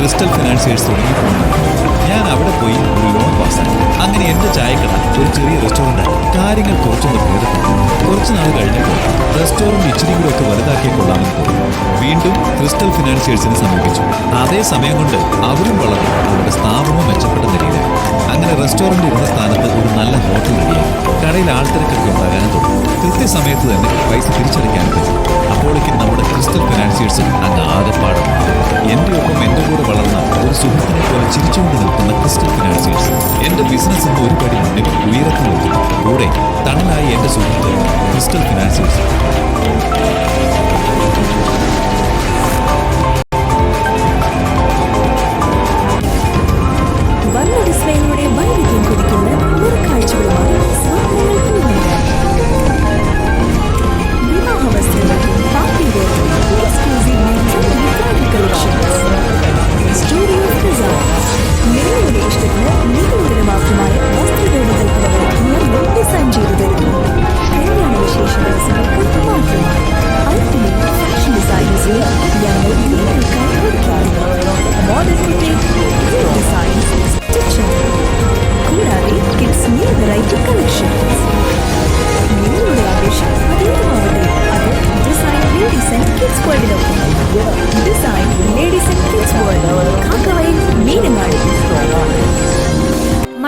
Crystal financiers തുടങ്ങിയപ്പോൾ ഞാൻ അവിടെ പോയി ഒരു ലോൺ പാസ്സാക്കി. അങ്ങനെ എന്റെ ചായക്കട ഒരു ചെറിയ റെസ്റ്റോറൻ്റായി. കാര്യങ്ങൾ കുറച്ചൊന്ന് ഭേദപ്പെട്ടു. കുറച്ചു നാൾ കഴിഞ്ഞപ്പോൾ റെസ്റ്റോറൻറ്റ് ഇച്ചിരി കൂടെ ഒക്കെ വലുതാക്കിയ കൊള്ളാമെന്ന് തോന്നി. വീണ്ടും ക്രിസ്റ്റൽ ഫിനാൻസിയേഴ്സിനെ സമീപിച്ചു. അതേ സമയം കൊണ്ട് അവരും വളർന്നു. അവരുടെ സ്ഥാപനവും മെച്ചപ്പെട്ട നിലയിലായി. അങ്ങനെ റെസ്റ്റോറൻറ്റ് ഇരുന്ന സ്ഥാനത്ത് ഒരു നല്ല ഹോട്ടൽ റെഡിയായി. കടയിൽ ആൾത്തിരക്കൊക്കെ ഉണ്ടാകാനും തുടങ്ങി. കൃത്യസമയത്ത് തന്നെ പൈസ തിരിച്ചടയ്ക്കാനും പറ്റും. അപ്പോഴേക്കും നമ്മുടെ ക്രിസ്റ്റൽ ഫിനാൻസിയേഴ്സും അങ്ങ് ആകെപ്പാടും. എൻ്റെ ഒപ്പം എൻ്റെ കൂടെ വളർന്ന ഒരു സുഹൃത്തിനെ പോലെ ചിരിച്ചുകൊണ്ട് നിൽക്കുന്ന ക്രിസ്റ്റൽ ഫിനാൻസിയേഴ്സ് എൻ്റെ ബിസിനസ് ഇന്ന് ഒരു പടി മുന്നിൽ ഉയരത്തിൽ നോക്കി. കൂടെ തണലായി എൻ്റെ സുഹൃത്ത് ക്രിസ്റ്റൽ ഫിനാൻസിയേഴ്സ്.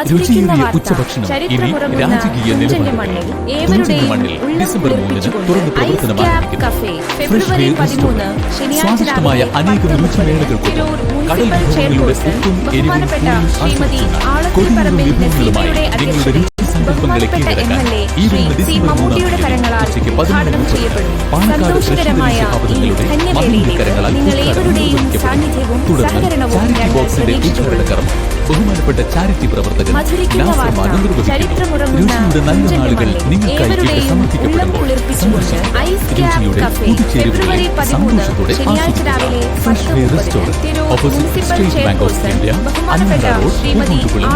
രുചിയേറിയ ഉച്ചഭക്ഷണം ഇനി രാജകീയ നിലവാരത്തിൽ ഡിസംബർ 3 തുറന്ന് പ്രവർത്തനം ആരംഭിക്കുന്നു. സ്വാദിഷ്ടമായ അനേകം രുചിമേളകൾക്കൊപ്പം കടൽ വിഭവങ്ങളുടെ ഉപ്പും എരിവും കൊതിയൂറും വിഭവങ്ങളുമായി നിങ്ങളുടെ രുചി സങ്കല്പങ്ങളെ കീഴടക്കാൻ ഈ വരുന്ന ഡിസംബർ 3 ഉച്ചയ്ക്ക് 11 പാലക്കാട് ഭവനങ്ങളുടെ മഹിമകരങ്ങളാൽ ഉദ്ഘാടനം. തുടർന്ന് ചാരിറ്റി ബോക്സിന്റെ ഉദ്ഘാടന കർമ്മം ബഹുമാനപ്പെട്ട ചാരിറ്റി പ്രവർത്തകൻ രുചിയുടെ നല്ല നാളുകൾ നിങ്ങൾക്കായി ഇവിടെ സമർപ്പിക്കപ്പെടുമ്പോൾ സന്തോഷം രുചിയുടെ പുതുച്ചേരുവകളെ സന്തോഷത്തോടെ ആസ്വദിക്കുക. Fresh Way restaurant opposite State Bank of India, അന്നദാ റോഡ്, പൂന്തോട്ടുകുളം.